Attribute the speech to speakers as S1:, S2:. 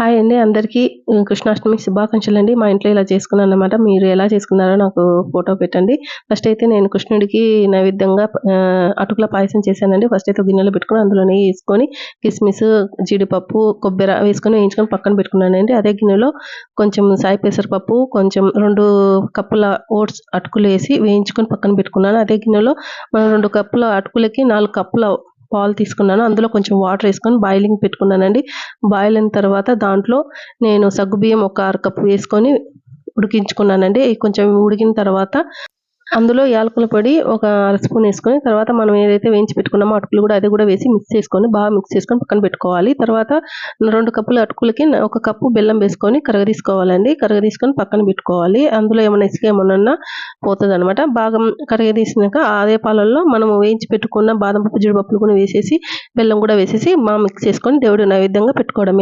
S1: Hi అండి అందరికీ కృష్ణాష్టమి శుభాకాంక్షలండి. మా ఇంట్లో ఇలా చేసుకున్నానన్నమాట. మీరు ఎలా చేసుకున్నారో నాకు ఫోటో పెట్టండి. ఫస్ట్ అయితే నేను కృష్ణుడికి నైవేద్యంగా అటుకుల పాయసం చేశానండి. ఫస్ట్ అయితే గిన్నెలో పెట్టుకొని అందులో నెయ్యి వేసుకొని కిస్మిస్, జీడిపప్పు, కొబ్బెర వేసుకొని వేయించుకొని పక్కన పెట్టుకున్నానండి. అదే గిన్నెలో కొంచెం సాయి పెసరపప్పు, కొంచెం 2 కప్పుల ఓట్స్ అటుకులు వేసి వేయించుకొని పక్కన పెట్టుకున్నాను. అదే గిన్నెలో 2 కప్పుల అటుకులకి 4 కప్పుల పాలు తీసుకున్నాను. అందులో కొంచెం వాటర్ వేసుకొని బాయిలింగ్ పెట్టుకున్నానండి. బాయిల్ అయిన తర్వాత దాంట్లో నేను సగ్గుబియ్యం ఒక 1/2 కప్పు వేసుకొని ఉడికించుకున్నానండి. కొంచెం ఉడికిన తర్వాత అందులో యాలకుల పొడి ఒక అర స్పూన్ వేసుకొని, తర్వాత మనం ఏదైతే వేయించి పెట్టుకున్నామో అటుకులు కూడా అది కూడా వేసి మిక్స్ చేసుకొని బాగా మిక్స్ చేసుకొని పక్కన పెట్టుకోవాలి. తర్వాత 2 కప్పుల అటుకులకి 1 కప్పు బెల్లం వేసుకొని కరగదీసుకోవాలండి. కరగదీసుకొని పక్కన పెట్టుకోవాలి. అందులో ఏమన్నా ఇసుక ఏమన్నా ఉన్నా పోతదనమాట. బాగా కరగదీసినాక అదే పాలల్లో మనము వేయించి పెట్టుకున్న బాదం పప్పు, జీడిపప్పులు కూడా వేసేసి బెల్లం కూడా వేసేసి బాగా మిక్స్ చేసుకొని దేవుడి నైవేద్యంగా పెట్టుకోవడమే.